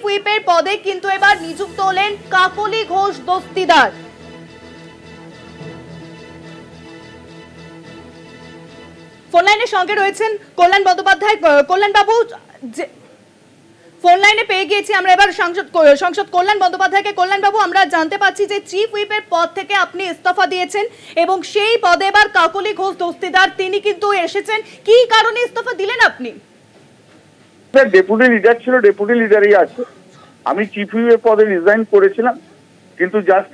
হুইপের পদে কিন্তু এবার নিযুক্ত হলেন কাকলি ঘোষ দস্তিদার। ফোন লাইনের সঙ্গে রয়েছেন কল্যাণ বন্দ্যোপাধ্যায়। কল্যাণ বাবু, ফোন লাইনে পেয়ে গিয়েছি আমরা এবার সাংসদ কল্যাণ বন্দ্যোপাধ্যায়কে। কল্যাণ বাবু, আমরা জানতে পাচ্ছি যে চিফ হুইপের পদ থেকে আপনি ইস্তফা দিয়েছেন এবং সেই পদে এবার কাকলি ঘোষ দস্তিদার তিনি কিন্তু এসেছেন। কি কারণে ইস্তফা দিলেন আপনি? ডেপুটি লিডার ছিল, ডেপুটি লিডারই আছে। আমি চিফ হুইপের পদে রিজাইন করেছিলাম, কিন্তু জাস্ট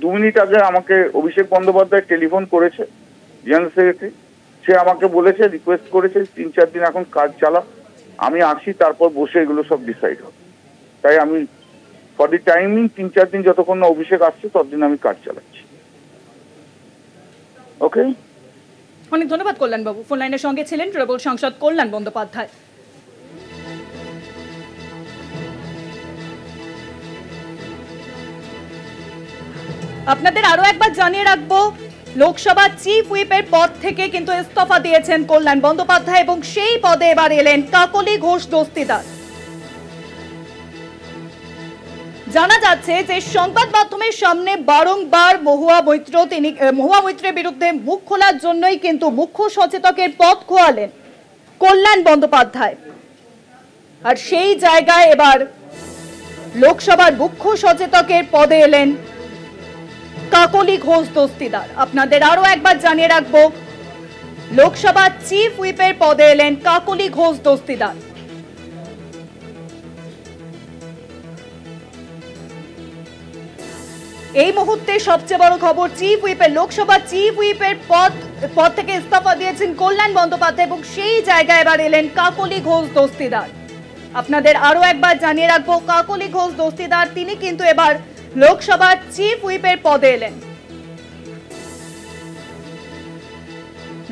2 মিনিট আগে আমাকে অভিষেক বন্দ্যোপাধ্যায় টেলিফোন করেছে, জেনারেল সেক্রেটারি। সে আমাকে বলেছে, রিকোয়েস্ট করেছে 3-4 দিন এখন কাজ চালা, আমি আসি, তারপর বসে এগুলো সব ডিসাইড হবে। তাই আমি ফর দি টাইমিং 3-4 দিন যতক্ষণ না অভিষেক আসছে ততদিন আমি কাজ চালাচ্ছি। ওকে, অনেক ধন্যবাদ কল্যাণ বাবু। ফোন লাইনের সঙ্গে ছিলেন তৃণমূল সাংসদ কল্যাণ বন্দ্যোপাধ্যায়। আপনাদের আরো একবার জানিয়ে রাখবো, লোকসভা চিফ হুইপের পদ থেকে কিন্তু ইস্তফা দিয়েছেন কল্যাণ বন্দ্যোপাধ্যায় এবং সেই পদে এবার এলেন কাকলি ঘোষ দস্তিদার। জানা যাচ্ছে যে সংবাদ মাধ্যমের সামনে বারংবার মহুয়া মৈত্রের বিরুদ্ধে মুখ খোলার জন্যই কিন্তু মুখ্য সচেতকের পদ খোয়ালেন কল্যাণ বন্দ্যোপাধ্যায়। আর সেই জায়গায় এবার লোকসভার মুখ্য সচেতকের পদে এলেন কাকলি ঘোষ দস্তিদার। আপনাদের আরো একবার জানিয়ে রাখবো, লোকসভা চিফ হুইপের পদে এলেন কাকলি ঘোষ দস্তিদার। এই মুহূর্তে সবচেয়ে বড় খবর, লোকসভা চিফ হুইপের পদ থেকে ইস্তফা দিয়েছেন কল্যাণ বন্দ্যোপাধ্যায় এবং সেই জায়গায় এবার এলেন কাকলি ঘোষ দস্তিদার। আপনাদের আরো একবার জানিয়ে রাখবো, কাকলি ঘোষ দস্তিদার তিনি কিন্তু এবার লোকসভার চিফ হুইপের পদে এলেন।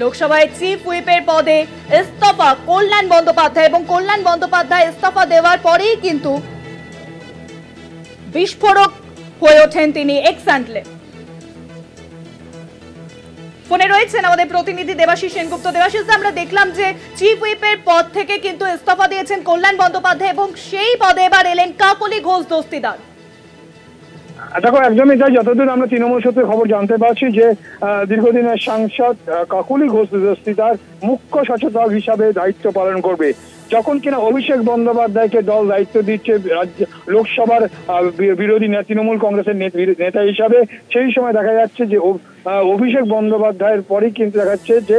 লোকসভায় চিফ হুইপের পদে ইস্তফা কল্যাণ বন্দ্যোপাধ্যায় এবং কল্যাণ বন্দ্যোপাধ্যায় ইস্তফা দেওয়ার পরেই কিন্তু বিস্ফোরক হয়ে ওঠেন তিনি এক্সান্টলে। ফোনে রয়েছেন আমাদের প্রতিনিধি দেবাশিস সেনগুপ্ত। দেবাশিস, আমরা দেখলাম যে চিফ হুইপের পদ থেকে কিন্তু ইস্তফা দিয়েছেন কল্যাণ বন্দ্যোপাধ্যায় এবং সেই পদে এবার এলেন কাকলি ঘোষ দস্তিদার। দেখো, একদমই তাই। যতদূর আমরা তৃণমূল সূত্রে খবর জানতে পারছি যে দীর্ঘদিনের সাংসদ কাকলি ঘোষ দস্তিদার মুখ্য সচেতক হিসাবে দায়িত্ব পালন করবে। যখন কিনা অভিষেক বন্দ্যোপাধ্যায়কে দল দায়িত্ব দিচ্ছে লোকসভার বিরোধী তৃণমূল কংগ্রেসের নেতা হিসাবে, সেই সময় দেখা যাচ্ছে যে অভিষেক বন্দ্যোপাধ্যায়ের পরেই কিন্তু দেখা যাচ্ছে যে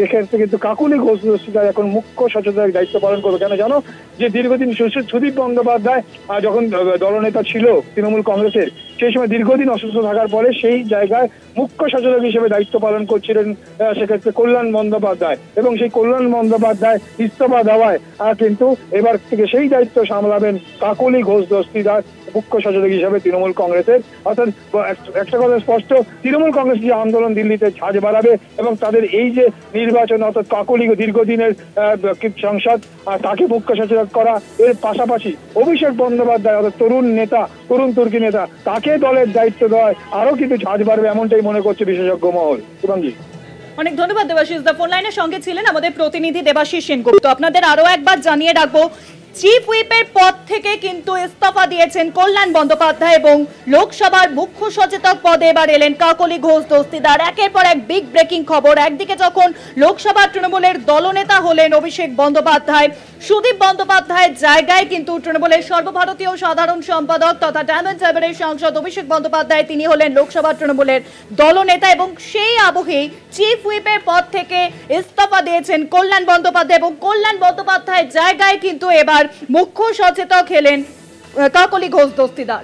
এক্ষেত্রে কিন্তু কাকলি ঘোষ দস্তিদার এখন মুখ্য সচেতক দায়িত্ব পালন করবে। কেন জানো? যে দীর্ঘদিন সুদীপ বন্দ্যোপাধ্যায় যখন দলনেতা ছিল তৃণমূল কংগ্রেসের, সেই সময় দীর্ঘদিন অসুস্থ থাকার পরে সেই জায়গায় মুখ্য সচেতক হিসেবে দায়িত্ব পালন করছিলেন সেক্ষেত্রে কল্যাণ বন্দ্যোপাধ্যায়, এবং সেই কল্যাণ বন্দ্যোপাধ্যায় ইস্তফা দেওয়ায় কিন্তু এবার থেকে সেই দায়িত্ব সামলাবেন কাকলি ঘোষ দস্তিদার মুখ্য সচেতক হিসাবে তৃণমূল কংগ্রেসের। অর্থাৎ একটা কথা স্পষ্ট, তৃণমূল কংগ্রেস যে আন্দোলন দিল্লিতে ঝাঁজ বাড়াবে এবং তাদের এই যে নির্বাচন, অর্থাৎ কাকলি দীর্ঘদিনের সাংসদ তাকে মুখ্য সচেতক করা, এর পাশাপাশি অভিষেক বন্দ্যোপাধ্যায় অর্থাৎ তরুণ তুর্কি নেতা তাকে দলের দায়িত্ব দেওয়ায় আরো কিন্তু ঝাঁজ বাড়বে, এমনটাই মনে করছে বিশেষজ্ঞ মহল। শুভাঙ্গী, অনেক ধন্যবাদ দেবাশিস দা। ফোন লাইনের সঙ্গে ছিলেন আমাদের প্রতিনিধি দেবাশিস সেনগুপ্ত। আপনাদের আরো একবার জানিয়ে রাখবো, চিফ হুইপের পদ থেকে কিন্তু ইস্তফা দিয়েছেন কল্যাণ বন্দ্যোপাধ্যায় এবং লোকসভার মুখ্য সচেতক পদে এবার এলেন কাকলি ঘোষ দস্তিদার। একের পর এক বিগ ব্রেকিং খবর। একদিকে যখন লোকসভা তৃণমূলের দলনেতা হলেন অভিষেক বন্দ্যোপাধ্যায়, সুদীপ বন্দ্যোপাধ্যায়ের জায়গায় কিন্তু তৃণমূলের সর্বভারতীয় সাধারণ সম্পাদক তথা ডায়মন্ড হারবারের সাংসদ অভিষেক বন্দ্যোপাধ্যায় তিনি হলেন লোকসভা তৃণমূলের দলনেতা এবং সেই আবহেই চিফ হুইপের পদ থেকে ইস্তফা দিয়েছেন কল্যাণ বন্দ্যোপাধ্যায় এবং কল্যাণ বন্দ্যোপাধ্যায়ের জায়গায় কিন্তু এবার মুখ্য সচেতক হলেন কাকলি ঘোষ দস্তিদার।